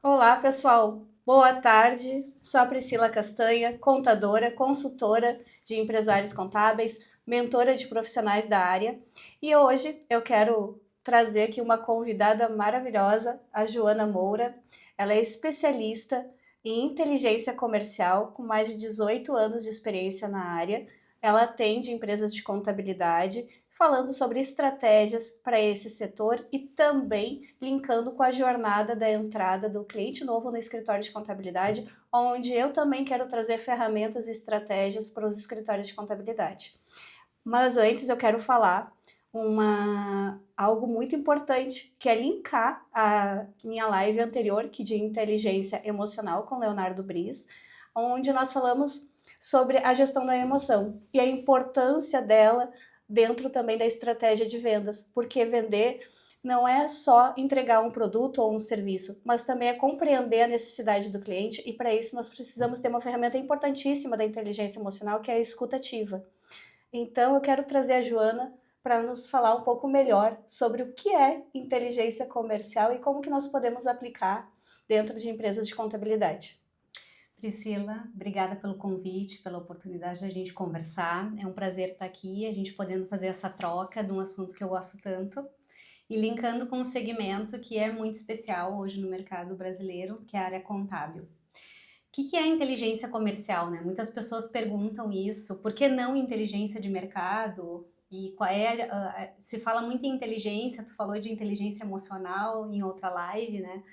Olá, pessoal. Boa tarde. Sou a Priscila Castanha, contadora, consultora de empresários contábeis, mentora de profissionais da área. E hoje eu quero trazer aqui uma convidada maravilhosa, a Joana Moura. Ela é especialista em inteligência comercial, com mais de 18 anos de experiência na área. Ela atende empresas de contabilidade, falando sobre estratégias para esse setor e também linkando com a jornada da entrada do cliente novo no escritório de contabilidade, onde eu também quero trazer ferramentas e estratégias para os escritórios de contabilidade. Mas antes eu quero falar algo muito importante, que é linkar a minha live anterior, que de inteligência emocional com Leonardo Bris, onde nós falamos sobre a gestão da emoção e a importância dela dentro também da estratégia de vendas, porque vender não é só entregar um produto ou um serviço, mas também é compreender a necessidade do cliente, e para isso nós precisamos ter uma ferramenta importantíssima da inteligência emocional, que é a escuta ativa. Então eu quero trazer a Joana para nos falar um pouco melhor sobre o que é inteligência comercial e como que nós podemos aplicar dentro de empresas de contabilidade. Priscila, obrigada pelo convite, pela oportunidade de a gente conversar. É um prazer estar aqui, a gente podendo fazer essa troca de um assunto que eu gosto tanto e linkando com um segmento que é muito especial hoje no mercado brasileiro, que é a área contábil. O que é a inteligência comercial, né? Muitas pessoas perguntam isso, por que não inteligência de mercado? E qual é, se fala muito em inteligência, tu falou de inteligência emocional em outra live, né?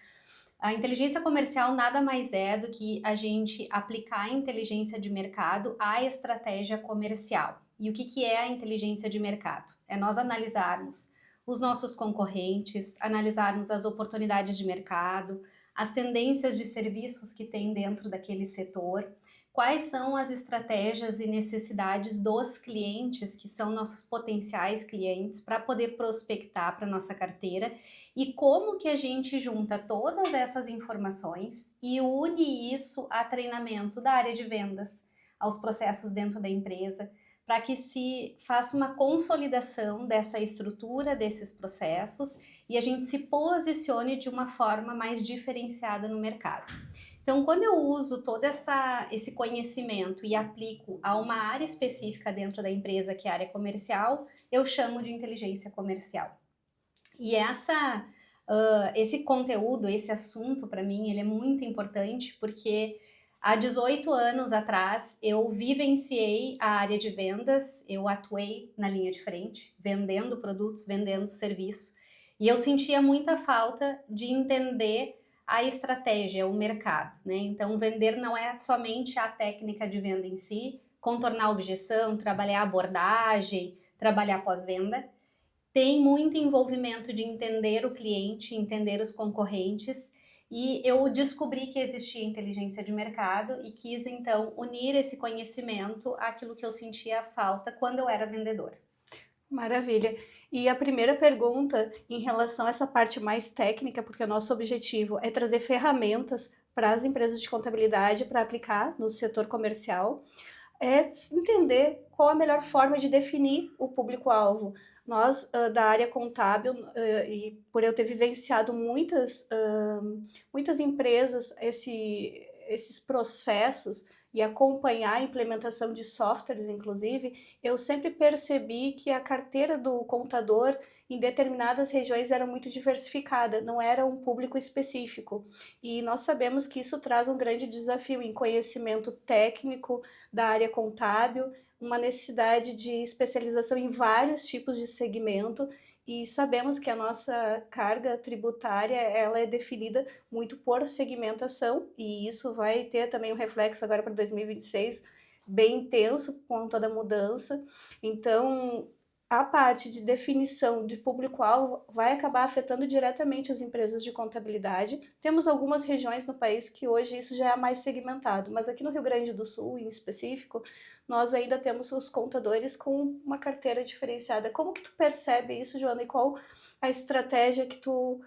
A inteligência comercial nada mais é do que a gente aplicar a inteligência de mercado à estratégia comercial. E o que é a inteligência de mercado? É nós analisarmos os nossos concorrentes, analisarmos as oportunidades de mercado, as tendências de serviços que tem dentro daquele setor, quais são as estratégias e necessidades dos clientes, que são nossos potenciais clientes, para poder prospectar para nossa carteira e como que a gente junta todas essas informações e une isso a treinamento da área de vendas, aos processos dentro da empresa, para que se faça uma consolidação dessa estrutura, desses processos e a gente se posicione de uma forma mais diferenciada no mercado. Então, quando eu uso todo esse conhecimento e aplico a uma área específica dentro da empresa, que é a área comercial, eu chamo de inteligência comercial. E esse conteúdo, esse assunto, para mim, ele é muito importante porque há 18 anos atrás eu vivenciei a área de vendas, eu atuei na linha de frente, vendendo produtos, vendendo serviço, e eu sentia muita falta de entender a estratégia, o mercado, né? Então, vender não é somente a técnica de venda em si, contornar a objeção, trabalhar a abordagem, trabalhar pós-venda, tem muito envolvimento de entender o cliente, entender os concorrentes, e eu descobri que existia inteligência de mercado e quis então unir esse conhecimento àquilo que eu sentia falta quando eu era vendedora. Maravilha. E a primeira pergunta em relação a essa parte mais técnica, porque o nosso objetivo é trazer ferramentas para as empresas de contabilidade para aplicar no setor comercial, é entender qual a melhor forma de definir o público-alvo. Nós, da área contábil, e por eu ter vivenciado muitas empresas, esses processos e acompanhar a implementação de softwares, inclusive, eu sempre percebi que a carteira do contador em determinadas regiões era muito diversificada, não era um público específico. E nós sabemos que isso traz um grande desafio em conhecimento técnico da área contábil, uma necessidade de especialização em vários tipos de segmento, e sabemos que a nossa carga tributária ela é definida muito por segmentação, e isso vai ter também um reflexo agora para 2026 bem intenso com toda a mudança. Então, a parte de definição de público-alvo vai acabar afetando diretamente as empresas de contabilidade. Temos algumas regiões no país que hoje isso já é mais segmentado, mas aqui no Rio Grande do Sul, em específico, nós ainda temos os contadores com uma carteira diferenciada. Como que tu percebe isso, Joana, e qual a estratégia que tu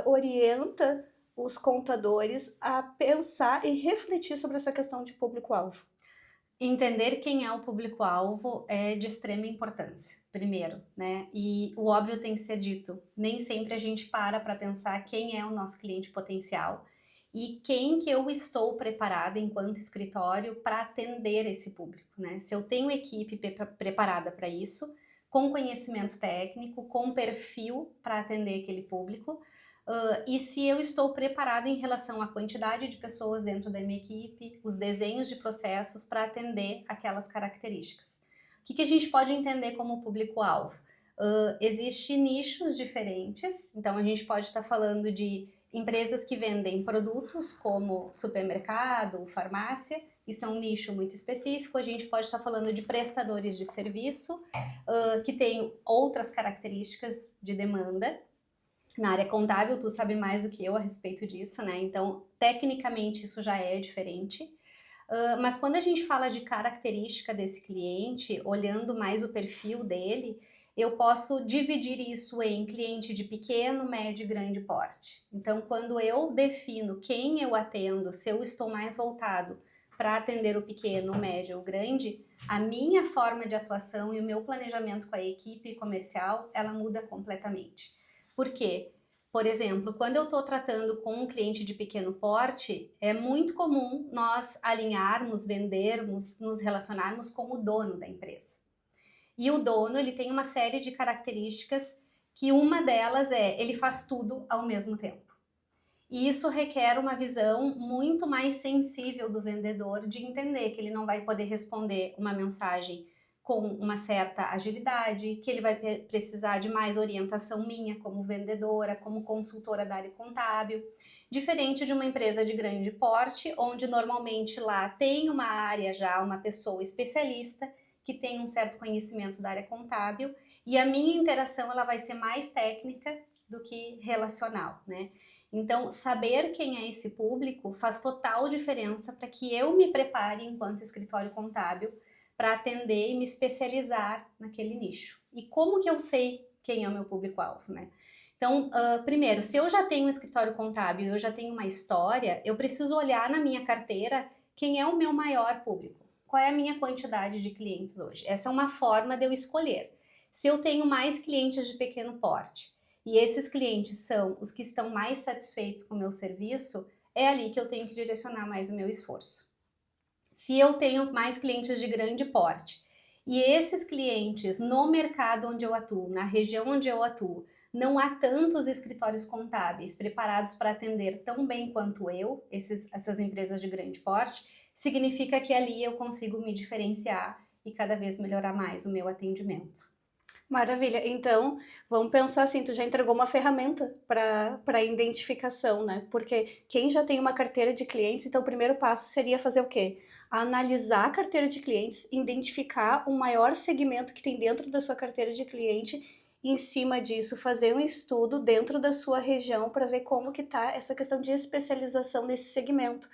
orienta os contadores a pensar e refletir sobre essa questão de público-alvo? Entender quem é o público-alvo é de extrema importância, primeiro, né? E o óbvio tem que ser dito. Nem sempre a gente para pensar quem é o nosso cliente potencial e quem que eu estou preparada enquanto escritório para atender esse público, né? Se eu tenho equipe preparada para isso, com conhecimento técnico, com perfil para atender aquele público, e se eu estou preparada em relação à quantidade de pessoas dentro da minha equipe, os desenhos de processos para atender aquelas características. O que a gente pode entender como público-alvo? Existem nichos diferentes, então a gente pode estar falando de empresas que vendem produtos como supermercado, farmácia, isso é um nicho muito específico. A gente pode estar falando de prestadores de serviço, que tem outras características de demanda. Na área contábil, tu sabe mais do que eu a respeito disso, né? Então, tecnicamente, isso já é diferente. Mas quando a gente fala de característica desse cliente, olhando mais o perfil dele, eu posso dividir isso em cliente de pequeno, médio e grande porte. Então, quando eu defino quem eu atendo, se eu estou mais voltado para atender o pequeno, o médio ou o grande, a minha forma de atuação e o meu planejamento com a equipe comercial, ela muda completamente. Por quê? Por exemplo, quando eu estou tratando com um cliente de pequeno porte, é muito comum nós alinharmos, vendermos, nos relacionarmos com o dono da empresa. E o dono, ele tem uma série de características que uma delas é, ele faz tudo ao mesmo tempo. E isso requer uma visão muito mais sensível do vendedor de entender que ele não vai poder responder uma mensagem com uma certa agilidade, que ele vai precisar de mais orientação minha como vendedora, como consultora da área contábil, diferente de uma empresa de grande porte, onde normalmente lá tem uma área já, uma pessoa especialista que tem um certo conhecimento da área contábil, e a minha interação ela vai ser mais técnica do que relacional, né? Então, saber quem é esse público faz total diferença para que eu me prepare enquanto escritório contábil para atender e me especializar naquele nicho. E como que eu sei quem é o meu público-alvo, né? Então, primeiro, se eu já tenho um escritório contábil, eu já tenho uma história, eu preciso olhar na minha carteira quem é o meu maior público. Qual é a minha quantidade de clientes hoje? Essa é uma forma de eu escolher. Se eu tenho mais clientes de pequeno porte e esses clientes são os que estão mais satisfeitos com o meu serviço, é ali que eu tenho que direcionar mais o meu esforço. Se eu tenho mais clientes de grande porte e esses clientes no mercado onde eu atuo, na região onde eu atuo, não há tantos escritórios contábeis preparados para atender tão bem quanto eu, essas empresas de grande porte, significa que ali eu consigo me diferenciar e cada vez melhorar mais o meu atendimento. Maravilha. Então, vamos pensar assim, tu já entregou uma ferramenta para identificação, né? Porque quem já tem uma carteira de clientes, então o primeiro passo seria fazer o quê? Analisar a carteira de clientes, identificar o maior segmento que tem dentro da sua carteira de cliente e, em cima disso, fazer um estudo dentro da sua região para ver como que tá essa questão de especialização nesse segmento.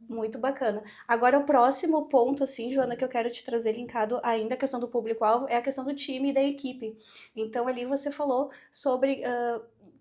Muito bacana. Agora, o próximo ponto, assim, Joana, que eu quero te trazer linkado ainda a questão do público-alvo, é a questão do time e da equipe. Então, ali você falou sobre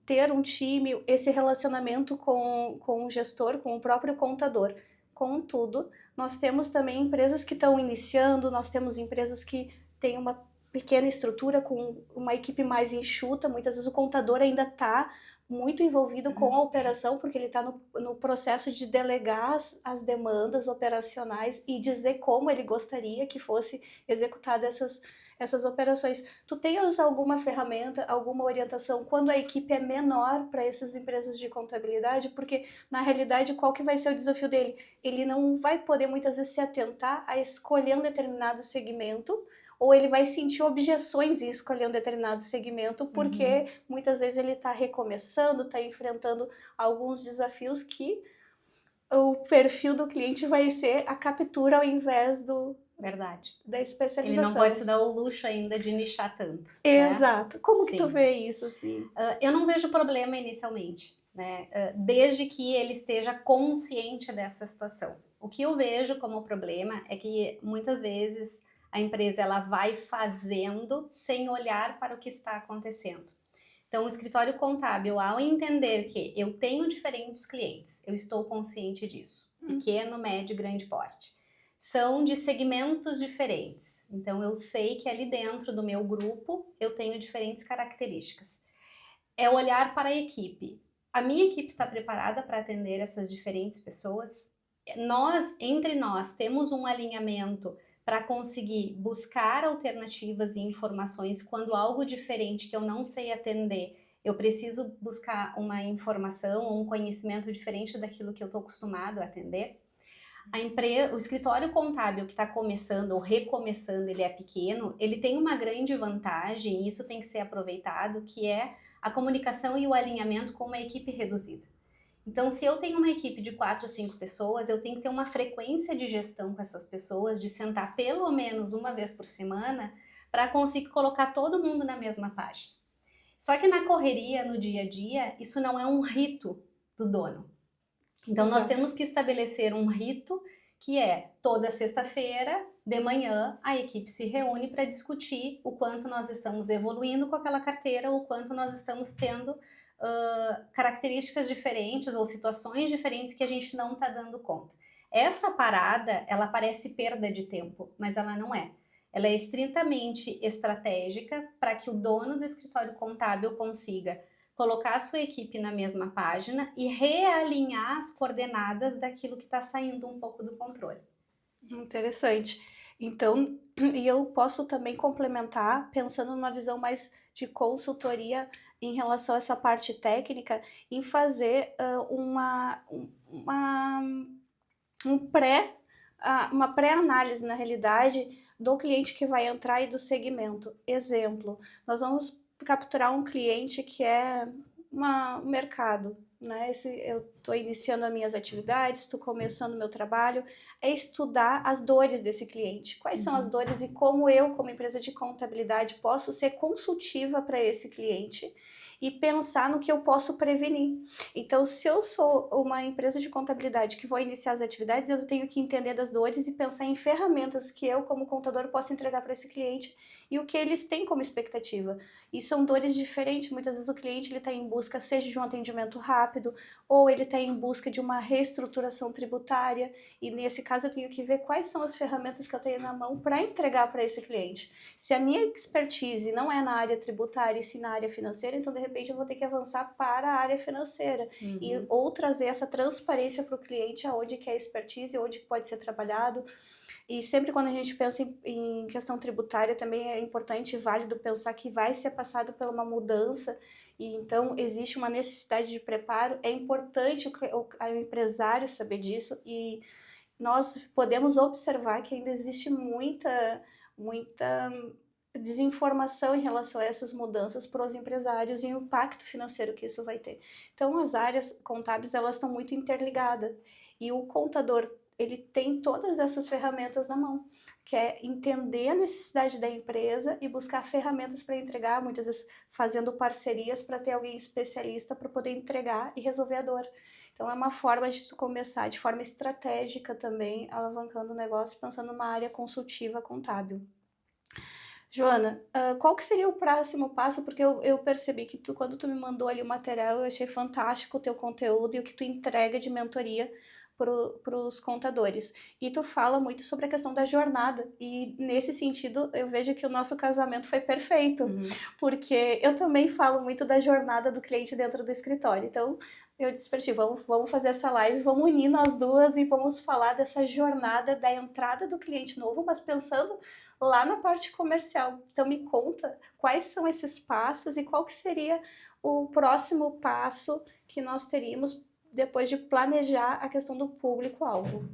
ter um time, esse relacionamento com o gestor, com o próprio contador. Contudo, nós temos também empresas que estão iniciando, nós temos empresas que têm uma pequena estrutura com uma equipe mais enxuta, muitas vezes o contador ainda está muito envolvido com a operação, porque ele está no processo de delegar as demandas operacionais e dizer como ele gostaria que fosse executada essas operações. Tu tens alguma ferramenta, alguma orientação quando a equipe é menor para essas empresas de contabilidade? Porque, na realidade, qual que vai ser o desafio dele? Ele não vai poder, muitas vezes, se atentar a escolher um determinado segmento, ou ele vai sentir objeções em escolher um determinado segmento, porque muitas vezes ele está recomeçando, está enfrentando alguns desafios que o perfil do cliente vai ser a captura ao invés Verdade. da especialização. Ele não pode se dar o luxo ainda de nichar tanto. Exato. Né? Como que tu vê isso, assim? Eu não vejo problema inicialmente, né? Desde que ele esteja consciente dessa situação. O que eu vejo como problema é que muitas vezes a empresa ela vai fazendo sem olhar para o que está acontecendo. Então, o escritório contábil, ao entender que eu tenho diferentes clientes, eu estou consciente disso, pequeno, médio e grande porte, são de segmentos diferentes. Então, eu sei que ali dentro do meu grupo eu tenho diferentes características. É olhar para a equipe. A minha equipe está preparada para atender essas diferentes pessoas? Entre nós, temos um alinhamento para conseguir buscar alternativas e informações quando algo diferente que eu não sei atender, eu preciso buscar uma informação ou um conhecimento diferente daquilo que eu estou acostumado a atender? O escritório contábil que está começando ou recomeçando, ele é pequeno, ele tem uma grande vantagem, e isso tem que ser aproveitado, que é a comunicação e o alinhamento com uma equipe reduzida. Então, se eu tenho uma equipe de 4 ou 5 pessoas, eu tenho que ter uma frequência de gestão com essas pessoas, de sentar pelo menos uma vez por semana, para conseguir colocar todo mundo na mesma página. Só que na correria, no dia a dia, isso não é um rito do dono. Então, nós Exato. temos que estabelecer um rito que é toda sexta-feira, de manhã, a equipe se reúne para discutir o quanto nós estamos evoluindo com aquela carteira, o quanto nós estamos tendo características diferentes ou situações diferentes que a gente não está dando conta. Essa parada, ela parece perda de tempo, mas ela não é. Ela é estritamente estratégica para que o dono do escritório contábil consiga colocar a sua equipe na mesma página e realinhar as coordenadas daquilo que está saindo um pouco do controle. Interessante. Então, e eu posso também complementar pensando numa visão mais de consultoria em relação a essa parte técnica, em fazer uma, um pré, uma pré-análise, na realidade, do cliente que vai entrar e do segmento. Exemplo, nós vamos capturar um cliente que é um mercado, né? Eu estou iniciando as minhas atividades, estou começando o meu trabalho, é estudar as dores desse cliente. Quais são as dores e como eu, como empresa de contabilidade, posso ser consultiva para esse cliente e pensar no que eu posso prevenir. Então, se eu sou uma empresa de contabilidade que vou iniciar as atividades, eu tenho que entender das dores e pensar em ferramentas que eu, como contador, posso entregar para esse cliente e o que eles têm como expectativa. E são dores diferentes. Muitas vezes o cliente está em busca, seja de um atendimento rápido, ou ele está em busca de uma reestruturação tributária, e nesse caso eu tenho que ver quais são as ferramentas que eu tenho na mão para entregar para esse cliente. Se a minha expertise não é na área tributária e sim na área financeira, então de repente eu vou ter que avançar para a área financeira, ou trazer essa transparência para o cliente aonde que é a expertise, onde pode ser trabalhado. E sempre quando a gente pensa em questão tributária, também é importante e válido pensar que vai ser passado por uma mudança, e então existe uma necessidade de preparo. É importante o empresário saber disso, e nós podemos observar que ainda existe muita desinformação em relação a essas mudanças para os empresários e o impacto financeiro que isso vai ter. Então, as áreas contábeis, elas estão muito interligadas, e o contador, ele tem todas essas ferramentas na mão, que é entender a necessidade da empresa e buscar ferramentas para entregar, muitas vezes fazendo parcerias para ter alguém especialista para poder entregar e resolver a dor. Então, é uma forma de tu começar de forma estratégica também, alavancando o negócio, pensando numa área consultiva contábil. Joana, qual que seria o próximo passo? Porque eu percebi que quando tu me mandou ali o material, eu achei fantástico o teu conteúdo e o que tu entrega de mentoria para os contadores. E tu fala muito sobre a questão da jornada. E nesse sentido, eu vejo que o nosso casamento foi perfeito. Porque eu também falo muito da jornada do cliente dentro do escritório. Então, eu disse para ti, vamos fazer essa live, vamos unir nós duas e vamos falar dessa jornada da entrada do cliente novo, mas pensando lá na parte comercial. Então me conta quais são esses passos e qual que seria o próximo passo que nós teríamos depois de planejar a questão do público-alvo.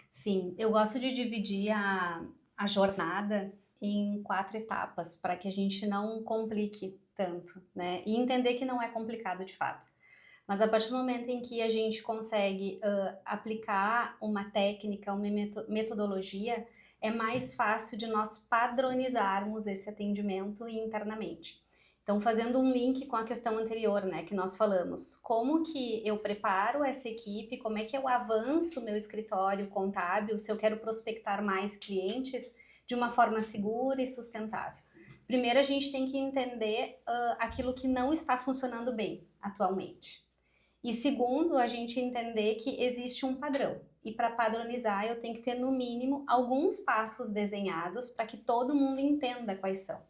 Sim, eu gosto de dividir a jornada em 4 etapas para que a gente não complique tanto, né? E entender que não é complicado de fato. Mas a partir do momento em que a gente consegue aplicar uma técnica, uma metodologia, é mais fácil de nós padronizarmos esse atendimento internamente. Então, fazendo um link com a questão anterior, né, que nós falamos, como que eu preparo essa equipe, como é que eu avanço o meu escritório contábil, se eu quero prospectar mais clientes de uma forma segura e sustentável. Primeiro, a gente tem que entender aquilo que não está funcionando bem atualmente. E segundo, a gente entender que existe um padrão. E para padronizar, eu tenho que ter, no mínimo, alguns passos desenhados para que todo mundo entenda quais são.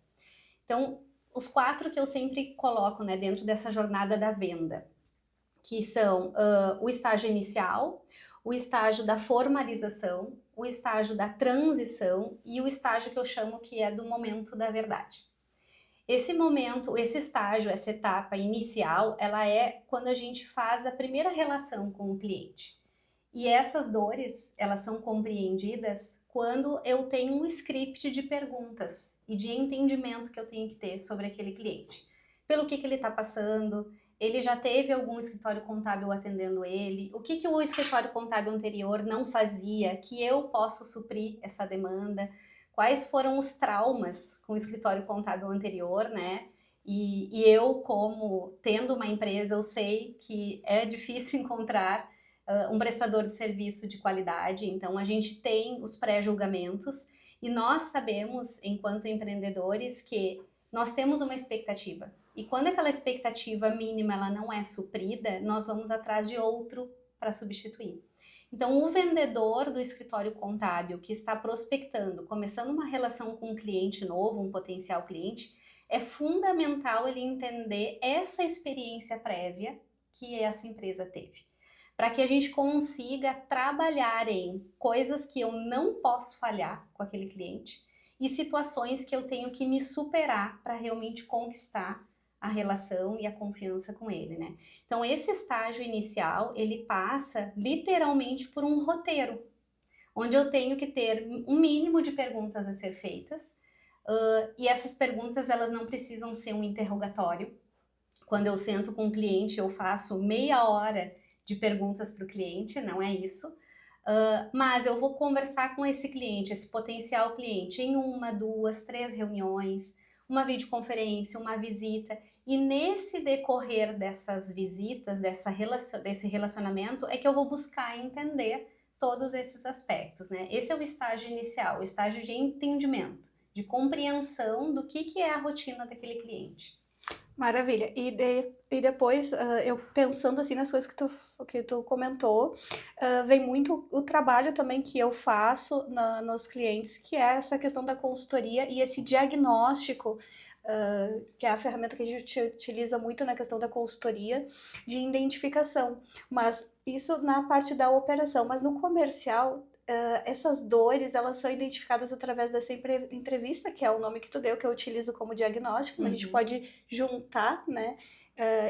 Então, os 4 que eu sempre coloco, né, dentro dessa jornada da venda. que são o estágio inicial, o estágio da formalização, o estágio da transição e o estágio que eu chamo que é do momento da verdade. Esse momento, esse estágio, essa etapa inicial, ela é quando a gente faz a primeira relação com o cliente. E essas dores, elas são compreendidas quando eu tenho um script de perguntas e de entendimento que eu tenho que ter sobre aquele cliente. Pelo que ele está passando, ele já teve algum escritório contábil atendendo ele, o que o escritório contábil anterior não fazia, que eu posso suprir essa demanda, quais foram os traumas com o escritório contábil anterior, né? E eu, como tendo uma empresa, eu sei que é difícil encontrar um prestador de serviço de qualidade, então a gente tem os pré-julgamentos e nós sabemos, enquanto empreendedores, que nós temos uma expectativa. E quando aquela expectativa mínima ela não é suprida, nós vamos atrás de outro para substituir. Então, o vendedor do escritório contábil que está prospectando, começando uma relação com um cliente novo, um potencial cliente, é fundamental ele entender essa experiência prévia que essa empresa teve, para que a gente consiga trabalhar em coisas que eu não posso falhar com aquele cliente e situações que eu tenho que me superar para realmente conquistar a relação e a confiança com ele, né? Então, esse estágio inicial, ele passa literalmente por um roteiro, onde eu tenho que ter um mínimo de perguntas a ser feitas, e essas perguntas, elas não precisam ser um interrogatório. Quando eu sento com o cliente, eu faço meia hora de perguntas para o cliente, não é isso. Mas eu vou conversar com esse cliente, esse potencial cliente, em 1, 2, 3 reuniões, uma videoconferência, uma visita. E nesse decorrer dessas visitas, desse relacionamento, é que eu vou buscar entender todos esses aspectos, né? Esse é o estágio inicial, o estágio de entendimento, de compreensão do que é a rotina daquele cliente. Maravilha. E depois, eu pensando assim nas coisas que tu comentou, vem muito o trabalho também que eu faço nos clientes, que é essa questão da consultoria e esse diagnóstico, que é a ferramenta que a gente utiliza muito na questão da consultoria, de identificação. Mas isso na parte da operação, mas no comercial, essas dores, elas são identificadas através dessa entrevista, que é o nome que tu deu, que eu utilizo como diagnóstico, mas a gente pode juntar, né,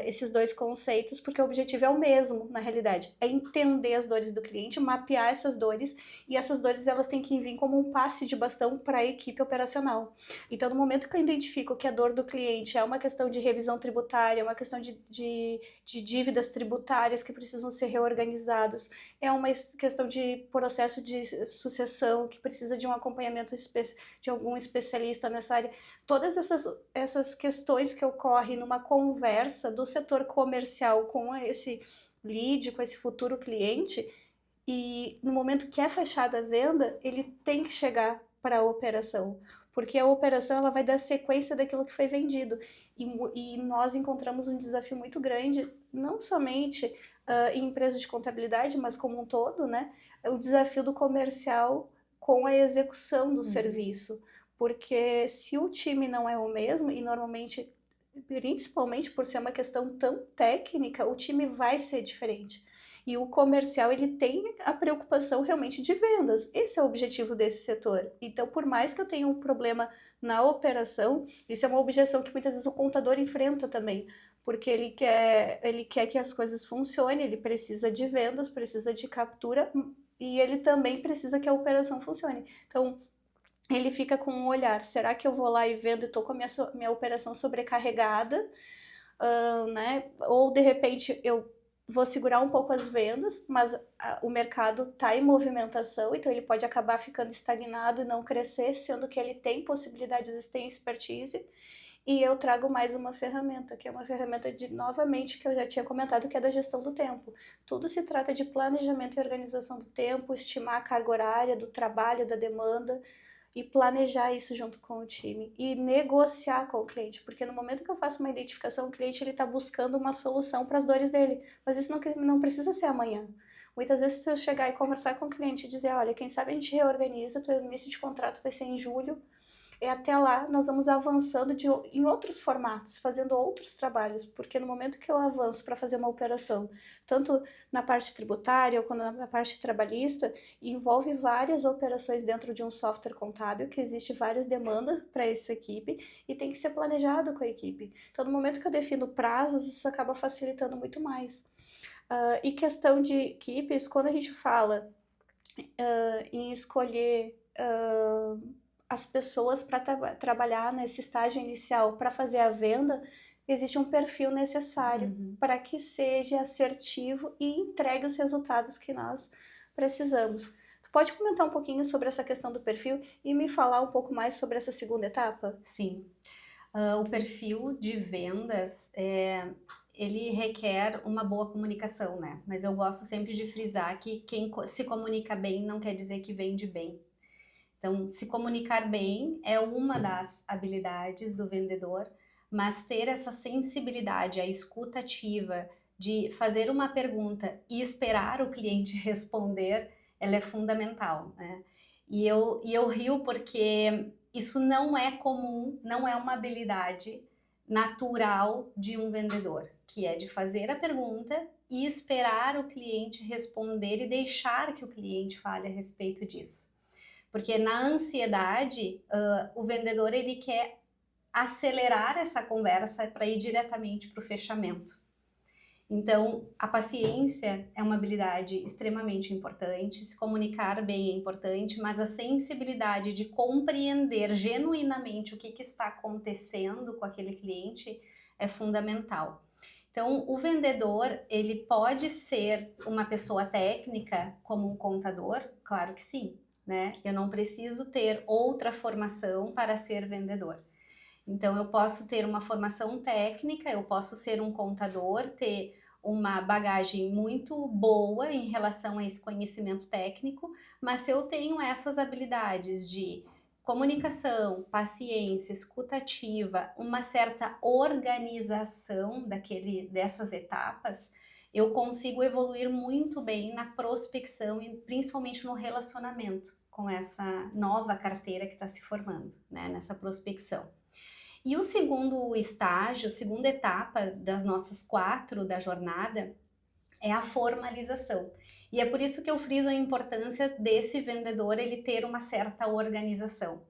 esses dois conceitos, porque o objetivo é o mesmo, na realidade, é entender as dores do cliente, mapear essas dores, e essas dores, elas têm que vir como um passe de bastão para a equipe operacional. Então, no momento que eu identifico que a dor do cliente é uma questão de revisão tributária, é uma questão de dívidas tributárias que precisam ser reorganizadas, é uma questão de processo de sucessão que precisa de um acompanhamento de algum especialista nessa área. Todas essas questões que ocorrem numa conversa do setor comercial com esse lead, com esse futuro cliente, e no momento que é fechada a venda, ele tem que chegar para a operação, porque a operação ela vai dar sequência daquilo que foi vendido. E nós encontramos um desafio muito grande, não somente em empresas de contabilidade, mas como um todo, né? O desafio do comercial com a execução do serviço. Porque se o time não é o mesmo, e normalmente, principalmente por ser uma questão tão técnica, o time vai ser diferente. E o comercial, ele tem a preocupação realmente de vendas. Esse é o objetivo desse setor. Então, por mais que eu tenha um problema na operação, isso é uma objeção que muitas vezes o contador enfrenta também, porque ele quer que as coisas funcionem, ele precisa de vendas, precisa de captura, e ele também precisa que a operação funcione. Então, ele fica com um olhar, será que eu vou lá e vendo e estou com a minha operação sobrecarregada, né? Ou de repente eu vou segurar um pouco as vendas, mas o mercado está em movimentação, então ele pode acabar ficando estagnado e não crescer, sendo que ele tem possibilidades, tem expertise. E eu trago mais uma ferramenta, que é uma ferramenta novamente, que eu já tinha comentado, que é da gestão do tempo. Tudo se trata de planejamento e organização do tempo, estimar a carga horária do trabalho, da demanda, e planejar isso junto com o time e negociar com o cliente, porque no momento que eu faço uma identificação, o cliente está buscando uma solução para as dores dele, mas isso não precisa ser amanhã. Muitas vezes, se eu chegar e conversar com o cliente e dizer, olha, quem sabe a gente reorganiza, teu início de contrato vai ser em julho, até lá nós vamos avançando em outros formatos, fazendo outros trabalhos, porque no momento que eu avanço para fazer uma operação, tanto na parte tributária ou na parte trabalhista, envolve várias operações dentro de um software contábil, que existe várias demandas para essa equipe e tem que ser planejado com a equipe. Então, no momento que eu defino prazos, isso acaba facilitando muito mais. E questão de equipes, quando a gente fala em escolher as pessoas para trabalhar nesse estágio inicial para fazer a venda, existe um perfil necessário para que seja assertivo e entregue os resultados que nós precisamos. Tu pode comentar um pouquinho sobre essa questão do perfil e me falar um pouco mais sobre essa segunda etapa? Sim. O perfil de vendas, ele requer uma boa comunicação, né? Mas eu gosto sempre de frisar que quem se comunica bem não quer dizer que vende bem. Então, se comunicar bem é uma das habilidades do vendedor, mas ter essa sensibilidade, a escuta ativa, de fazer uma pergunta e esperar o cliente responder, ela é fundamental, né? E eu rio porque isso não é comum, não é uma habilidade natural de um vendedor, que é de fazer a pergunta e esperar o cliente responder e deixar que o cliente fale a respeito disso. Porque na ansiedade, o vendedor ele quer acelerar essa conversa para ir diretamente para o fechamento. Então, a paciência é uma habilidade extremamente importante, se comunicar bem é importante, mas a sensibilidade de compreender genuinamente o que está acontecendo com aquele cliente é fundamental. Então, o vendedor, ele pode ser uma pessoa técnica, como um contador? Claro que sim, né? Eu não preciso ter outra formação para ser vendedor. Então, eu posso ter uma formação técnica, eu posso ser um contador, ter uma bagagem muito boa em relação a esse conhecimento técnico, mas se eu tenho essas habilidades de comunicação, paciência, escuta ativa, uma certa organização dessas etapas, eu consigo evoluir muito bem na prospecção e principalmente no relacionamento com essa nova carteira que está se formando, né, nessa prospecção. E o segundo estágio, a segunda etapa das nossas 4 da jornada é a formalização. E é por isso que eu friso a importância desse vendedor ele ter uma certa organização.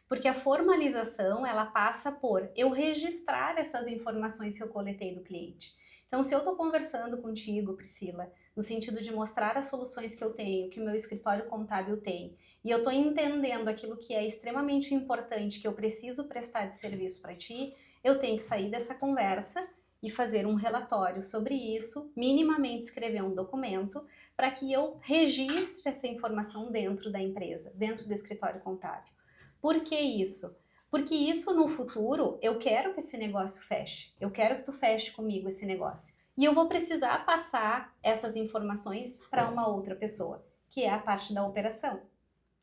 Porque a formalização, ela passa por eu registrar essas informações que eu coletei do cliente. Então, se eu estou conversando contigo, Priscila, no sentido de mostrar as soluções que eu tenho, que o meu escritório contábil tem, e eu estou entendendo aquilo que é extremamente importante, que eu preciso prestar de serviço para ti, eu tenho que sair dessa conversa e fazer um relatório sobre isso, minimamente escrever um documento, para que eu registre essa informação dentro da empresa, dentro do escritório contábil. Por que isso? Porque isso no futuro, eu quero que esse negócio feche, eu quero que tu feche comigo esse negócio. E eu vou precisar passar essas informações para uma outra pessoa, que é a parte da operação.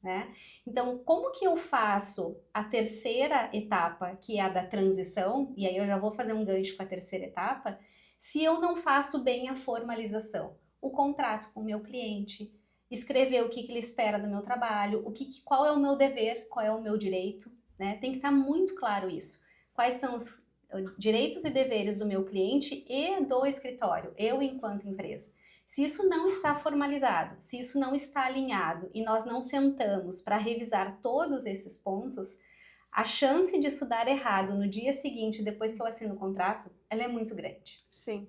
Né? Então, como que eu faço a terceira etapa, que é a da transição, e aí eu já vou fazer um gancho com a terceira etapa, se eu não faço bem a formalização, o contrato com o meu cliente, escrever o que ele espera do meu trabalho, qual é o meu dever, qual é o meu direito, né? Tem que estar muito claro isso. Quais são os direitos e deveres do meu cliente e do escritório, eu enquanto empresa. Se isso não está formalizado, se isso não está alinhado e nós não sentamos para revisar todos esses pontos, a chance disso dar errado no dia seguinte, depois que eu assino o contrato, ela é muito grande. Sim.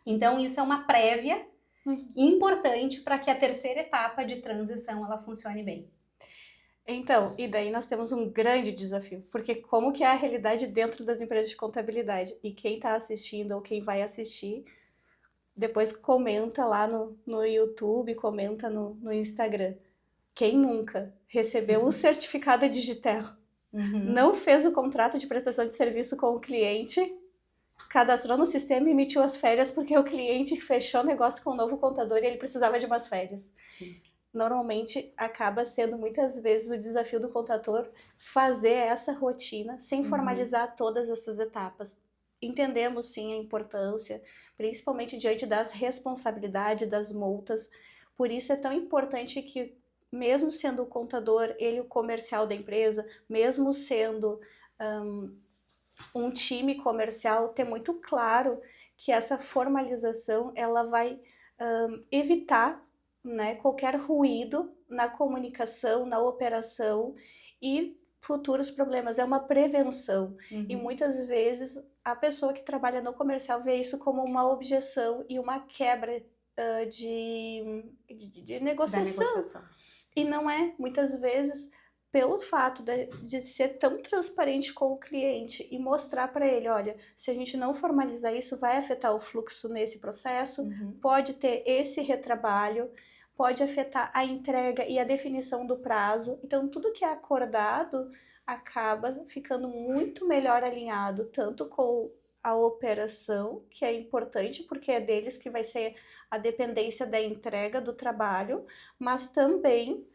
Então, isso é uma prévia importante para que a terceira etapa de transição ela funcione bem. Então, e daí nós temos um grande desafio, porque como que é a realidade dentro das empresas de contabilidade? E quem está assistindo ou quem vai assistir, depois comenta lá no YouTube, comenta no Instagram. Quem nunca recebeu o certificado digital, não fez o contrato de prestação de serviço com o cliente, cadastrou no sistema e emitiu as férias porque o cliente fechou negócio com o novo contador e ele precisava de umas férias. Sim. Normalmente acaba sendo muitas vezes o desafio do contador fazer essa rotina sem formalizar todas essas etapas. Entendemos sim a importância, principalmente diante das responsabilidades, das multas. Por isso é tão importante que mesmo sendo o contador, ele o comercial da empresa, mesmo sendo um time comercial, ter muito claro que essa formalização ela vai evitar, né, qualquer ruído na comunicação, na operação e futuros problemas. É uma prevenção. E muitas vezes a pessoa que trabalha no comercial vê isso como uma objeção e uma quebra de Da negociação. negociação. E não é, muitas vezes, pelo fato de ser tão transparente com o cliente e mostrar para ele, olha, se a gente não formalizar isso, vai afetar o fluxo nesse processo, pode ter esse retrabalho, pode afetar a entrega e a definição do prazo. Então, tudo que é acordado acaba ficando muito melhor alinhado, tanto com a operação, que é importante, porque é deles que vai ser a dependência da entrega do trabalho, mas também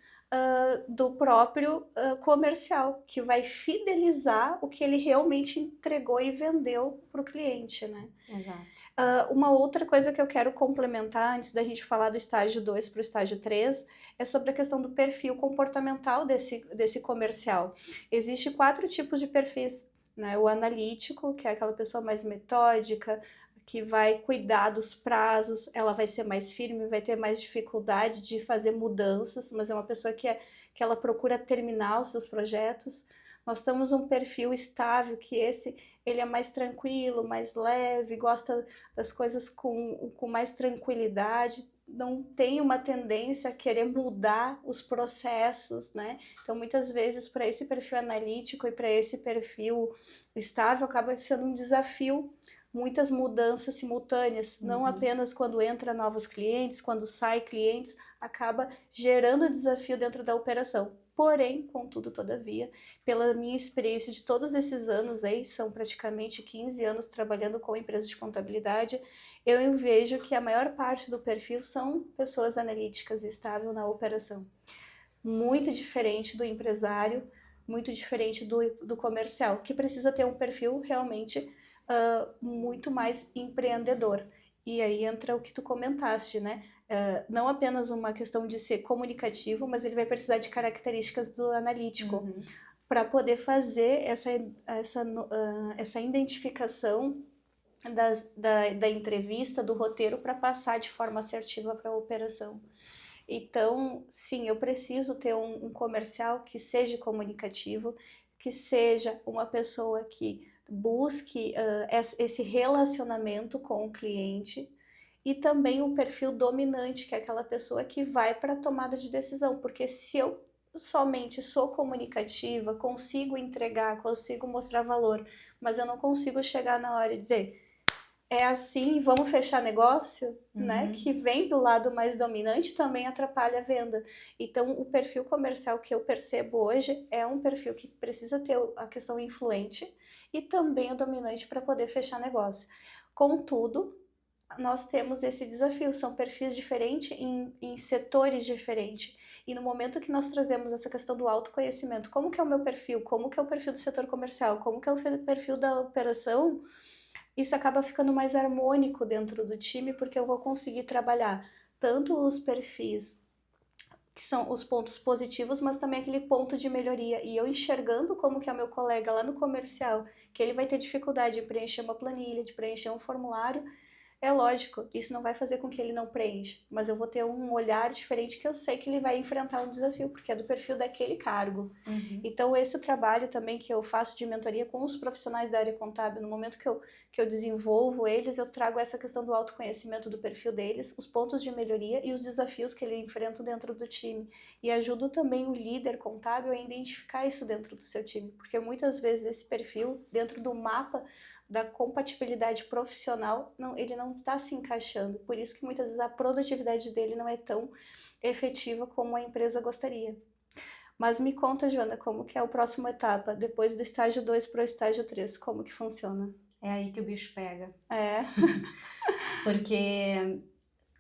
do próprio comercial, que vai fidelizar o que ele realmente entregou e vendeu para o cliente, né? Exato. Uma outra coisa que eu quero complementar, antes da gente falar do estágio 2 para o estágio 3, é sobre a questão do perfil comportamental desse comercial. Existem 4 tipos de perfis, né? O analítico, que é aquela pessoa mais metódica, que vai cuidar dos prazos, ela vai ser mais firme, vai ter mais dificuldade de fazer mudanças, mas é uma pessoa que ela procura terminar os seus projetos. Nós temos um perfil estável, que ele é mais tranquilo, mais leve, gosta das coisas com mais tranquilidade, não tem uma tendência a querer mudar os processos, né? Então, muitas vezes, para esse perfil analítico e para esse perfil estável, acaba sendo um desafio, muitas mudanças simultâneas, não apenas quando entra novos clientes, quando sai clientes, acaba gerando desafio dentro da operação. Porém, contudo, todavia, pela minha experiência de todos esses anos aí, são praticamente 15 anos trabalhando com empresas de contabilidade, eu vejo que a maior parte do perfil são pessoas analíticas e estáveis na operação. Muito diferente do empresário, muito diferente do comercial, que precisa ter um perfil realmente muito mais empreendedor. E aí entra o que tu comentaste, né? Não apenas uma questão de ser comunicativo, mas ele vai precisar de características do analítico para poder fazer essa identificação da entrevista, do roteiro, para passar de forma assertiva para a operação. Então, sim, eu preciso ter um comercial que seja comunicativo, que seja uma pessoa que busque esse relacionamento com o cliente, e também o perfil dominante, que é aquela pessoa que vai para a tomada de decisão, porque se eu somente sou comunicativa, consigo entregar, consigo mostrar valor, mas eu não consigo chegar na hora e dizer é assim, vamos fechar negócio, né? Que vem do lado mais dominante, também atrapalha a venda. Então, o perfil comercial que eu percebo hoje é um perfil que precisa ter a questão influente e também o dominante para poder fechar negócio. Contudo, nós temos esse desafio, são perfis diferentes em setores diferentes. E no momento que nós trazemos essa questão do autoconhecimento, como que é o meu perfil, como que é o perfil do setor comercial, como que é o perfil da operação, isso acaba ficando mais harmônico dentro do time, porque eu vou conseguir trabalhar tanto os perfis, que são os pontos positivos, mas também aquele ponto de melhoria. E eu enxergando como que é o meu colega lá no comercial, que ele vai ter dificuldade de preencher uma planilha, de preencher um formulário, é lógico, isso não vai fazer com que ele não preencha, mas eu vou ter um olhar diferente que eu sei que ele vai enfrentar um desafio, porque é do perfil daquele cargo. Então, esse trabalho também que eu faço de mentoria com os profissionais da área contábil, no momento que eu desenvolvo eles, eu trago essa questão do autoconhecimento do perfil deles, os pontos de melhoria e os desafios que ele enfrenta dentro do time. E ajudo também o líder contábil a identificar isso dentro do seu time, porque muitas vezes esse perfil, dentro do mapa da compatibilidade profissional, ele não está se encaixando. Por isso que muitas vezes a produtividade dele não é tão efetiva como a empresa gostaria. Mas me conta, Joana, como que é a próxima etapa, depois do estágio 2 para o estágio 3, como que funciona? É aí que o bicho pega. É. Porque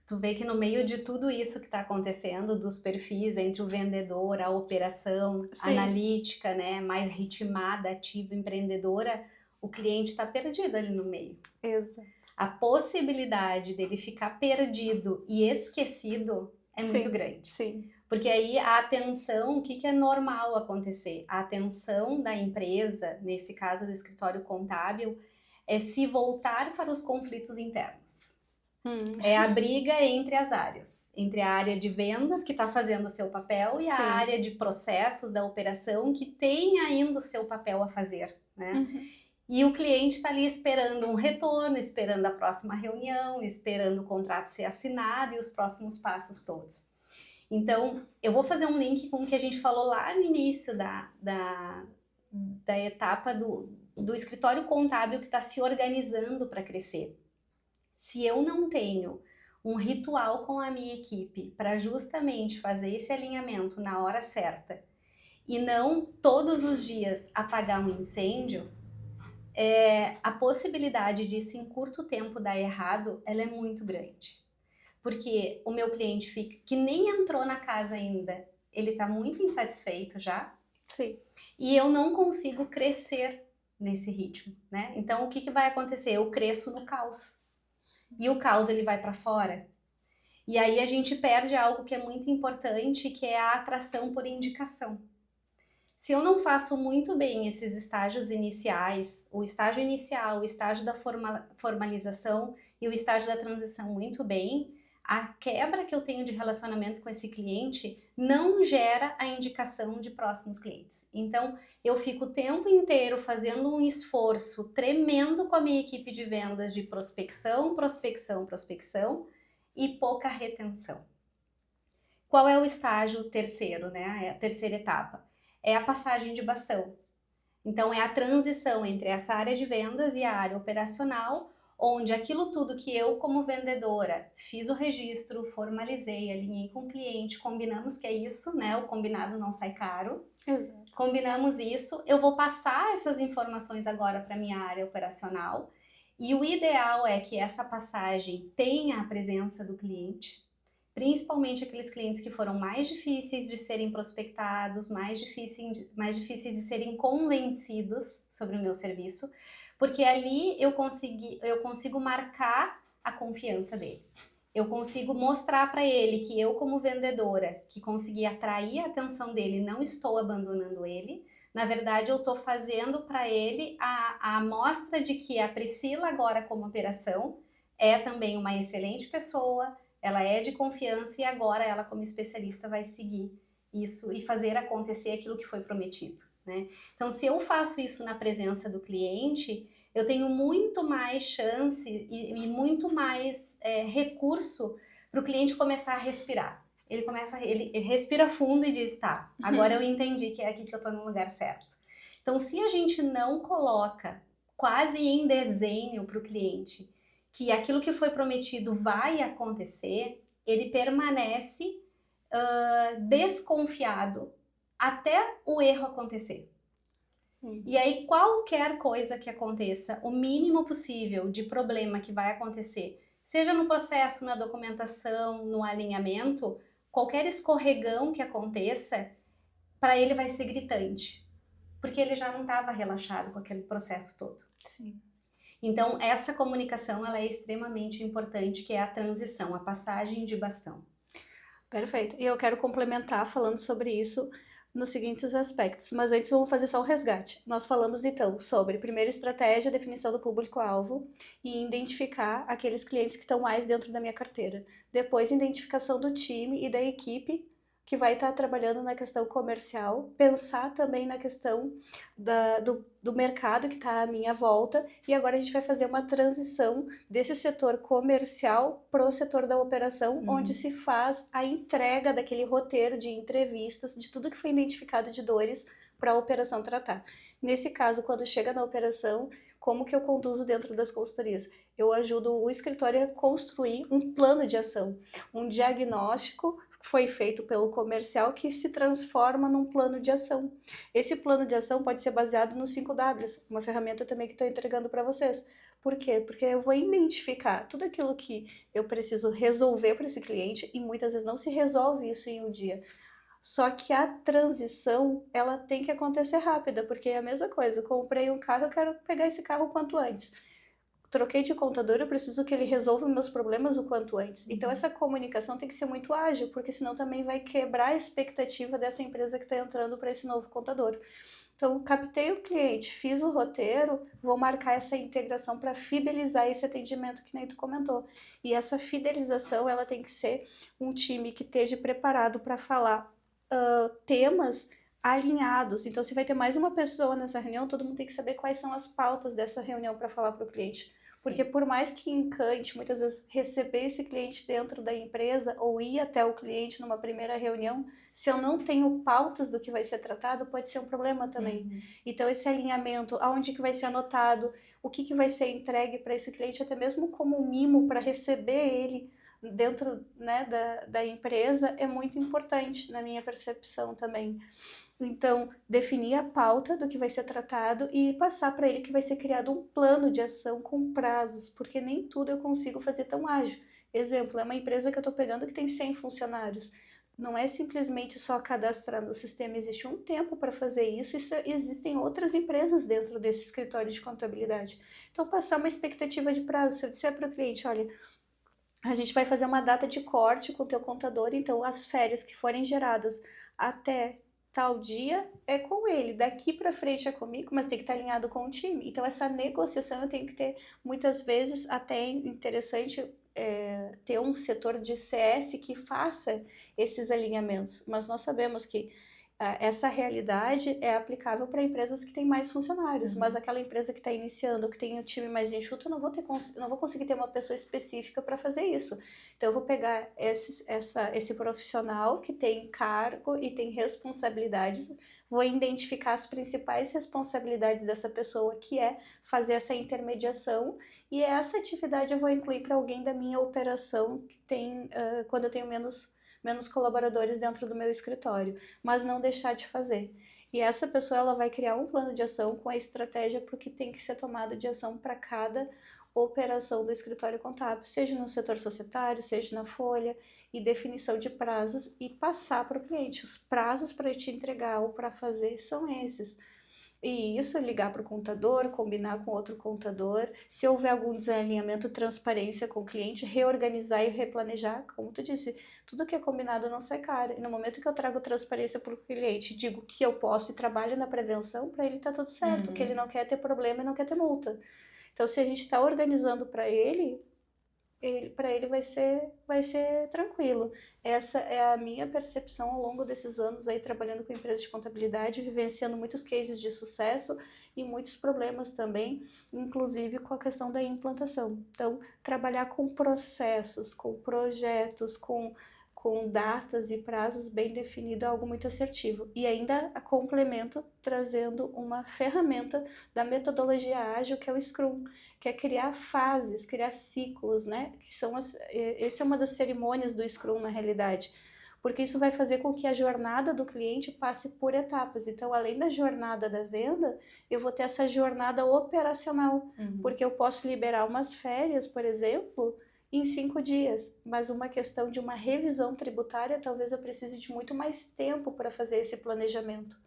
tu vê que no meio de tudo isso que está acontecendo, dos perfis entre o vendedor, a operação, analítica, né, mais ritmada, ativa, empreendedora, o cliente está perdido ali no meio. Exato. A possibilidade dele ficar perdido e esquecido é muito Sim, grande. sim. Porque aí a atenção, o que é normal acontecer? A atenção da empresa, nesse caso do escritório contábil, é se voltar para os conflitos internos. É a briga entre as áreas, entre a área de vendas, que está fazendo o seu papel, e a Sim. área de processos da operação, que tem ainda o seu papel a fazer, né? E o cliente está ali esperando um retorno, esperando a próxima reunião, esperando o contrato ser assinado e os próximos passos todos. Então, eu vou fazer um link com o que a gente falou lá no início da etapa do escritório contábil que está se organizando para crescer. Se eu não tenho um ritual com a minha equipe para justamente fazer esse alinhamento na hora certa e não todos os dias apagar um incêndio, a possibilidade disso em curto tempo dar errado, ela é muito grande. Porque o meu cliente fica, que nem entrou na casa ainda, ele está muito insatisfeito já. Sim. E eu não consigo crescer nesse ritmo, né? Então, o que vai acontecer? Eu cresço no caos. E o caos, ele vai para fora. E aí a gente perde algo que é muito importante, que é a atração por indicação. Se eu não faço muito bem esses estágios iniciais, o estágio inicial, o estágio da formalização e o estágio da transição muito bem, a quebra que eu tenho de relacionamento com esse cliente não gera a indicação de próximos clientes. Então, eu fico o tempo inteiro fazendo um esforço tremendo com a minha equipe de vendas de prospecção, prospecção, prospecção e pouca retenção. Qual é o estágio terceiro, né? É a terceira etapa. É a passagem de bastão. Então, é a transição entre essa área de vendas e a área operacional, onde aquilo tudo que eu, como vendedora, fiz o registro, formalizei, alinhei com o cliente, combinamos que é isso, né? O combinado não sai caro. Exato. Combinamos isso, eu vou passar essas informações agora para minha área operacional. E o ideal é que essa passagem tenha a presença do cliente, principalmente aqueles clientes que foram mais difíceis de serem prospectados, mais difíceis de serem convencidos sobre o meu serviço, porque ali eu consigo marcar a confiança dele. Eu consigo mostrar para ele que eu, como vendedora, que consegui atrair a atenção dele, não estou abandonando ele. Na verdade, eu estou fazendo para ele a amostra de que a Priscila, agora como operação, é também uma excelente pessoa, ela é de confiança e agora ela, como especialista, vai seguir isso e fazer acontecer aquilo que foi prometido, né? Então, se eu faço isso na presença do cliente, eu tenho muito mais chance e muito mais recurso para o cliente começar a respirar. Ele respira fundo e diz, tá, agora eu entendi que é aqui que eu estou no lugar certo. Então, se a gente não coloca quase em desenho para o cliente que aquilo que foi prometido vai acontecer, ele permanece desconfiado até o erro acontecer. E aí, qualquer coisa que aconteça, o mínimo possível de problema que vai acontecer, seja no processo, na documentação, no alinhamento, qualquer escorregão que aconteça, para ele vai ser gritante, porque ele já não estava relaxado com aquele processo todo. Sim. Então, essa comunicação ela é extremamente importante, que é a transição, a passagem de bastão. Perfeito. E eu quero complementar falando sobre isso nos seguintes aspectos, mas antes vamos fazer só um resgate. Nós falamos então sobre, primeiro, estratégia, definição do público-alvo e identificar aqueles clientes que estão mais dentro da minha carteira. Depois, identificação do time e da equipe que vai estar trabalhando na questão comercial, pensar também na questão do mercado que está à minha volta, e agora a gente vai fazer uma transição desse setor comercial para o setor da operação, onde se faz a entrega daquele roteiro de entrevistas, de tudo que foi identificado de dores para a operação tratar. Nesse caso, quando chega na operação, como que eu conduzo dentro das consultorias? Eu ajudo o escritório a construir um plano de ação, um diagnóstico foi feito pelo comercial que se transforma num plano de ação. Esse plano de ação pode ser baseado nos 5Ws, uma ferramenta também que estou entregando para vocês. Por quê? Porque eu vou identificar tudo aquilo que eu preciso resolver para esse cliente e muitas vezes não se resolve isso em um dia. Só que a transição, ela tem que acontecer rápida, porque é a mesma coisa, eu comprei um carro, eu quero pegar esse carro o quanto antes. troquei de contador, eu preciso que ele resolva meus problemas o quanto antes. Então, essa comunicação tem que ser muito ágil, porque senão também vai quebrar a expectativa dessa empresa que está entrando para esse novo contador. Então, captei o cliente, fiz o roteiro, vou marcar essa integração para fidelizar esse atendimento que nem tu comentou. E essa fidelização, ela tem que ser um time que esteja preparado para falar temas alinhados. Então, se vai ter mais uma pessoa nessa reunião, todo mundo tem que saber quais são as pautas dessa reunião para falar para o cliente. Porque por mais que encante, muitas vezes, receber esse cliente dentro da empresa ou ir até o cliente numa primeira reunião, se eu não tenho pautas do que vai ser tratado, pode ser um problema também. Então, esse alinhamento, aonde que vai ser anotado, o que vai ser entregue para esse cliente, até mesmo como um mimo para receber ele dentro, né, da empresa, é muito importante na minha percepção também. Então, definir a pauta do que vai ser tratado e passar para ele que vai ser criado um plano de ação com prazos, porque nem tudo eu consigo fazer tão ágil. Exemplo, é uma empresa que eu estou pegando que tem 100 funcionários. Não é simplesmente só cadastrar no sistema, existe um tempo para fazer isso e existem outras empresas dentro desse escritório de contabilidade. Então, passar uma expectativa de prazo. Se eu disser para o cliente, olha, a gente vai fazer uma data de corte com o teu contador, então as férias que forem geradas até tal dia é com ele, daqui para frente é comigo, mas tem que estar alinhado com o time. Então essa negociação eu tenho que ter, muitas vezes até interessante ter um setor de CS que faça esses alinhamentos, mas nós sabemos que essa realidade é aplicável para empresas que têm mais funcionários, mas aquela empresa que está iniciando, que tem um time mais enxuto, eu não vou conseguir ter uma pessoa específica para fazer isso. Então, eu vou pegar esse profissional que tem cargo e tem responsabilidades, vou identificar as principais responsabilidades dessa pessoa, que é fazer essa intermediação, e essa atividade eu vou incluir para alguém da minha operação, que tem, quando eu tenho menos colaboradores dentro do meu escritório, mas não deixar de fazer. E essa pessoa ela vai criar um plano de ação com a estratégia porque tem que ser tomada de ação para cada operação do escritório contábil, seja no setor societário, seja na folha, e definição de prazos e passar para o cliente. Os prazos para te entregar ou para fazer são esses. E isso, ligar para o contador, combinar com outro contador, se houver algum desalinhamento, transparência com o cliente, reorganizar e replanejar, como tu disse, tudo que é combinado não sai caro. E no momento que eu trago transparência para o cliente, digo que eu posso e trabalho na prevenção, para ele tá tudo certo, que ele não quer ter problema e não quer ter multa. Então, se a gente está organizando para ele vai ser tranquilo. Essa é a minha percepção ao longo desses anos aí trabalhando com empresas de contabilidade, vivenciando muitos cases de sucesso e muitos problemas também, inclusive com a questão da implantação. Então, trabalhar com processos, com projetos, com datas e prazos bem definidos é algo muito assertivo. E ainda a complemento trazendo uma ferramenta da metodologia ágil, que é o Scrum, que é criar fases, criar ciclos, né? Essa é uma das cerimônias do Scrum, na realidade. Porque isso vai fazer com que a jornada do cliente passe por etapas. Então, além da jornada da venda, eu vou ter essa jornada operacional. Porque eu posso liberar umas férias, por exemplo, em 5 dias, mas uma questão de uma revisão tributária, talvez eu precise de muito mais tempo para fazer esse planejamento.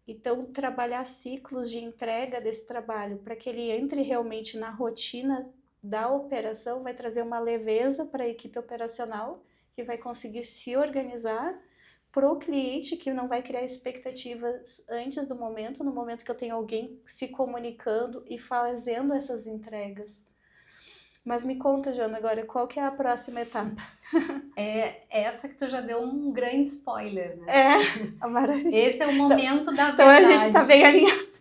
Então, trabalhar ciclos de entrega desse trabalho para que ele entre realmente na rotina da operação vai trazer uma leveza para a equipe operacional, que vai conseguir se organizar, para o cliente, que não vai criar expectativas antes do momento, no momento que eu tenho alguém se comunicando e fazendo essas entregas. Mas me conta, Joana, agora, qual que é a próxima etapa? É essa que tu já deu um grande spoiler, né? É, maravilha. Esse é o momento da verdade. Então a gente tá bem alinhado.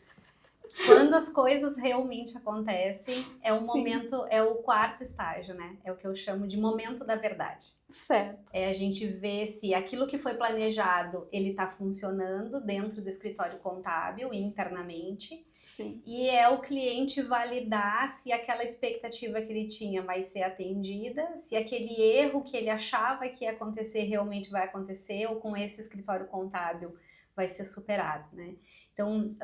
Quando as coisas realmente acontecem, é o momento, é o quarto estágio, né? É o que eu chamo de momento da verdade. Certo. É a gente ver se aquilo que foi planejado, ele tá funcionando dentro do escritório contábil, internamente. Sim. E é o cliente validar se aquela expectativa que ele tinha vai ser atendida, se aquele erro que ele achava que ia acontecer realmente vai acontecer, ou com esse escritório contábil vai ser superado, né? Então,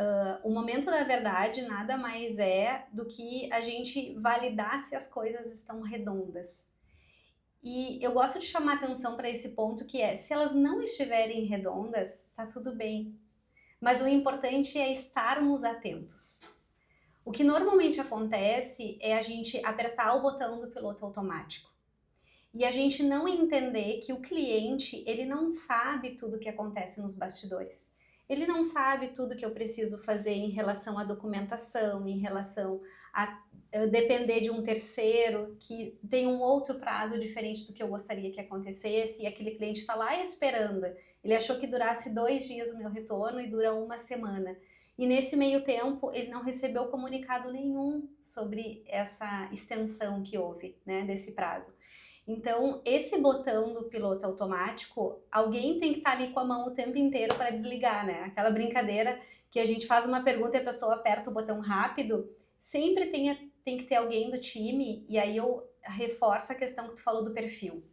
o momento da verdade nada mais é do que a gente validar se as coisas estão redondas. E eu gosto de chamar atenção para esse ponto, que é, se elas não estiverem redondas, tá tudo bem. Mas o importante é estarmos atentos. O que normalmente acontece é a gente apertar o botão do piloto automático e a gente não entender que o cliente, ele não sabe tudo o que acontece nos bastidores. Ele não sabe tudo que eu preciso fazer em relação à documentação, em relação a depender de um terceiro que tem um outro prazo diferente do que eu gostaria que acontecesse e aquele cliente está lá esperando. Ele achou que durasse 2 dias o meu retorno e dura 1 semana. E nesse meio tempo, ele não recebeu comunicado nenhum sobre essa extensão que houve, né, desse prazo. Então, esse botão do piloto automático, alguém tem que estar ali com a mão o tempo inteiro para desligar, né? Aquela brincadeira que a gente faz uma pergunta e a pessoa aperta o botão rápido, sempre tem que ter alguém do time, e aí eu reforço a questão que tu falou do perfil.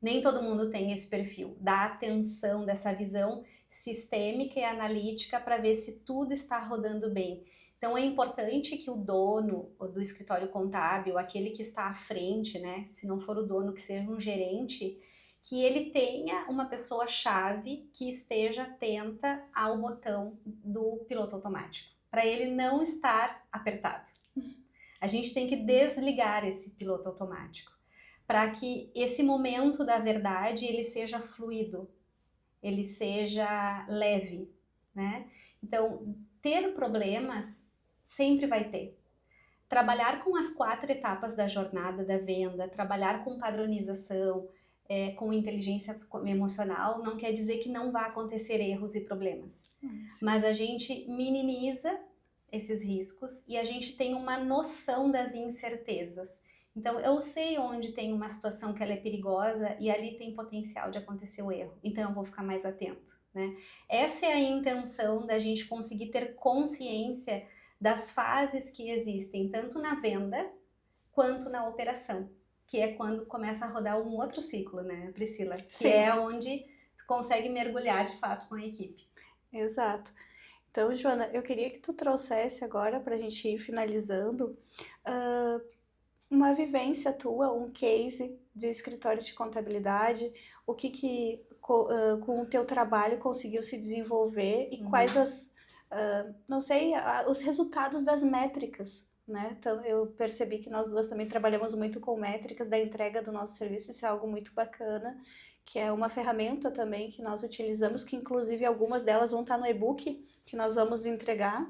Nem todo mundo tem esse perfil, da atenção, dessa visão sistêmica e analítica para ver se tudo está rodando bem. Então é importante que o dono do escritório contábil, aquele que está à frente, né, se não for o dono, que seja um gerente, que ele tenha uma pessoa-chave que esteja atenta ao botão do piloto automático, para ele não estar apertado. A gente tem que desligar esse piloto automático, para que esse momento da verdade ele seja fluido, ele seja leve, né? Então, ter problemas sempre vai ter. Trabalhar com as 4 etapas da jornada da venda, trabalhar com padronização, com inteligência emocional, não quer dizer que não vá acontecer erros e problemas. Mas a gente minimiza esses riscos e a gente tem uma noção das incertezas. Então, eu sei onde tem uma situação que ela é perigosa e ali tem potencial de acontecer o erro. Então, eu vou ficar mais atento, né? Essa é a intenção da gente conseguir ter consciência das fases que existem, tanto na venda quanto na operação, que é quando começa a rodar um outro ciclo, né, Priscila? Que Sim. é onde tu consegue mergulhar de fato com a equipe. Exato. Então, Joana, eu queria que tu trouxesse agora, para a gente ir finalizando, uma vivência tua, um case de escritório de contabilidade, o que com o teu trabalho conseguiu se desenvolver e quais não sei, os resultados das métricas, né? Então, eu percebi que nós duas também trabalhamos muito com métricas da entrega do nosso serviço, isso é algo muito bacana, que é uma ferramenta também que nós utilizamos, que inclusive algumas delas vão estar no e-book que nós vamos entregar.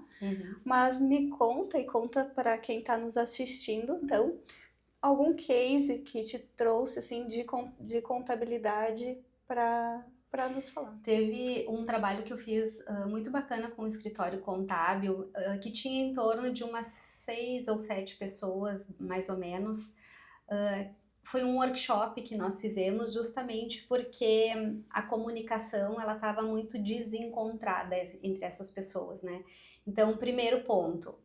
Mas me conta e conta para quem está nos assistindo, então, algum case que te trouxe assim de contabilidade para nos falar. Teve um trabalho que eu fiz muito bacana com o escritório contábil, que tinha em torno de umas 6 ou 7 pessoas, mais ou menos. Foi um workshop que nós fizemos justamente porque a comunicação ela estava muito desencontrada entre essas pessoas, né? Então, primeiro ponto,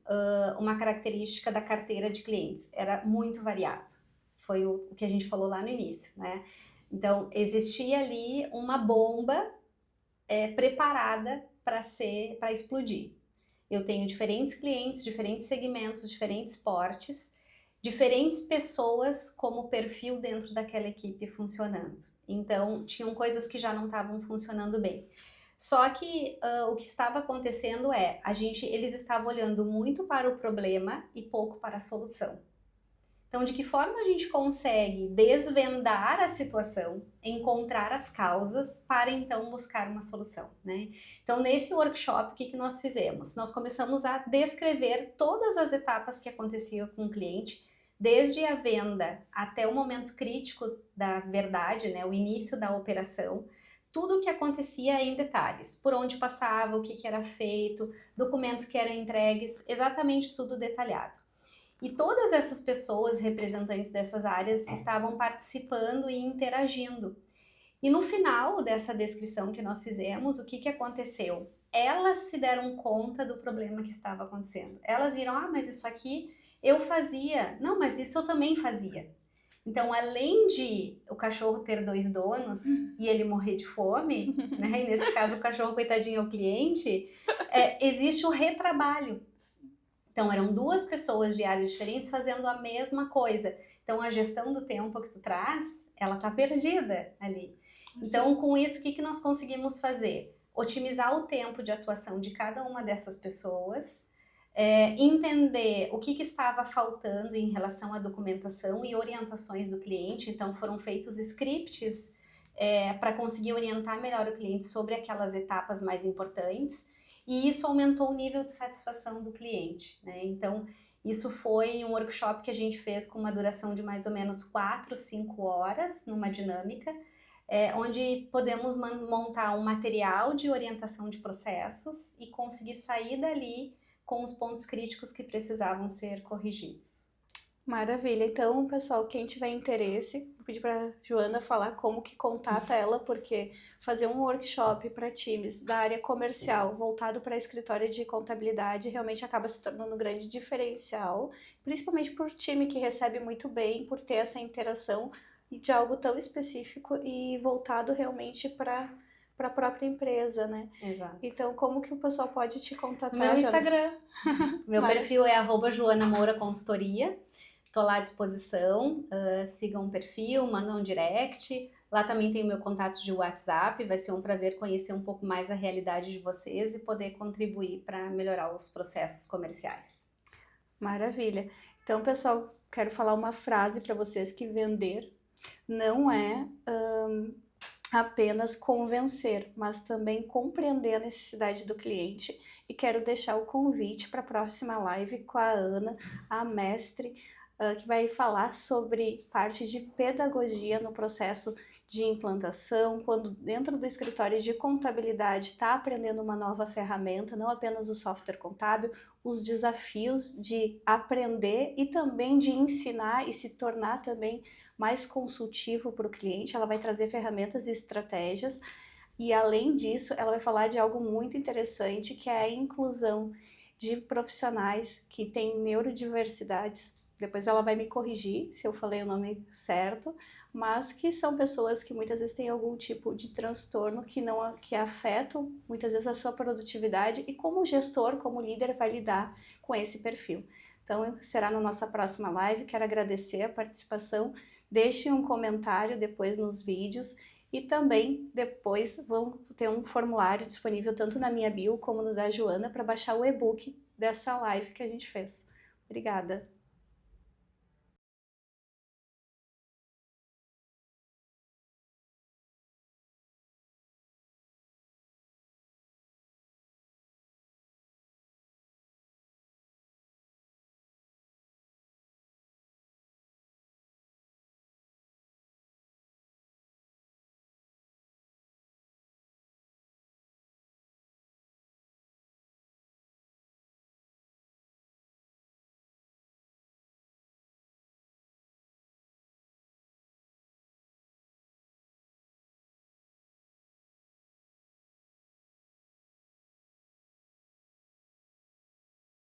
uma característica da carteira de clientes, era muito variado. Foi o que a gente falou lá no início, né? Então, existia ali uma bomba preparada para explodir. Eu tenho diferentes clientes, diferentes segmentos, diferentes portes, diferentes pessoas como perfil dentro daquela equipe funcionando. Então, tinham coisas que já não estavam funcionando bem. Só que o que estava acontecendo eles estavam olhando muito para o problema e pouco para a solução. Então, de que forma a gente consegue desvendar a situação, encontrar as causas para então buscar uma solução, né? Então, nesse workshop, o que nós fizemos? Nós começamos a descrever todas as etapas que aconteciam com o cliente, desde a venda até o momento crítico da verdade, né? O início da operação, tudo o que acontecia em detalhes, por onde passava, o que era feito, documentos que eram entregues, exatamente tudo detalhado. E todas essas pessoas, representantes dessas áreas, estavam participando e interagindo. E no final dessa descrição que nós fizemos, o que aconteceu? Elas se deram conta do problema que estava acontecendo. Elas viram, mas isso aqui eu fazia. Não, mas isso eu também fazia. Então, além de o cachorro ter 2 donos e ele morrer de fome, né? E nesse caso o cachorro, coitadinho, é o cliente, existe o retrabalho. Então, eram 2 pessoas de áreas diferentes fazendo a mesma coisa. Então, a gestão do tempo que tu traz, ela tá perdida ali. Então, com isso, o que nós conseguimos fazer? Otimizar o tempo de atuação de cada uma dessas pessoas, entender o que estava faltando em relação à documentação e orientações do cliente. Então, foram feitos scripts para conseguir orientar melhor o cliente sobre aquelas etapas mais importantes, e isso aumentou o nível de satisfação do cliente, né? Então, isso foi um workshop que a gente fez com uma duração de mais ou menos 4, 5 horas, numa dinâmica, onde podemos montar um material de orientação de processos e conseguir sair dali com os pontos críticos que precisavam ser corrigidos. Maravilha. Então, pessoal, quem tiver interesse, vou pedir para Joana falar como que contata ela, porque fazer um workshop para times da área comercial voltado para escritório de contabilidade realmente acaba se tornando um grande diferencial, principalmente por time que recebe muito bem, por ter essa interação de algo tão específico e voltado realmente para a própria empresa, né? Exato. Então, como que o pessoal pode te contatar, No meu Joana? Instagram. Meu perfil é @JoanaMouraConsultoria. Estou lá à disposição. Sigam o perfil, mandam um direct. Lá também tem o meu contato de WhatsApp. Vai ser um prazer conhecer um pouco mais a realidade de vocês e poder contribuir para melhorar os processos comerciais. Maravilha. Então, pessoal, quero falar uma frase para vocês que vender não é apenas convencer, mas também compreender a necessidade do cliente. E quero deixar o convite para a próxima live com a Ana, a mestre, que vai falar sobre parte de pedagogia no processo de implantação, quando dentro do escritório de contabilidade está aprendendo uma nova ferramenta, não apenas o software contábil, os desafios de aprender e também de ensinar e se tornar também mais consultivo para o cliente. Ela vai trazer ferramentas e estratégias e, além disso, ela vai falar de algo muito interessante, que é a inclusão de profissionais que têm neurodiversidades. Depois ela vai me corrigir se eu falei o nome certo, mas que são pessoas que muitas vezes têm algum tipo de transtorno que afetam muitas vezes a sua produtividade, e como gestor, como líder, vai lidar com esse perfil. Então, será na nossa próxima live. Quero agradecer a participação. Deixe um comentário depois nos vídeos e também depois vão ter um formulário disponível tanto na minha bio como no da Joana para baixar o e-book dessa live que a gente fez. Obrigada!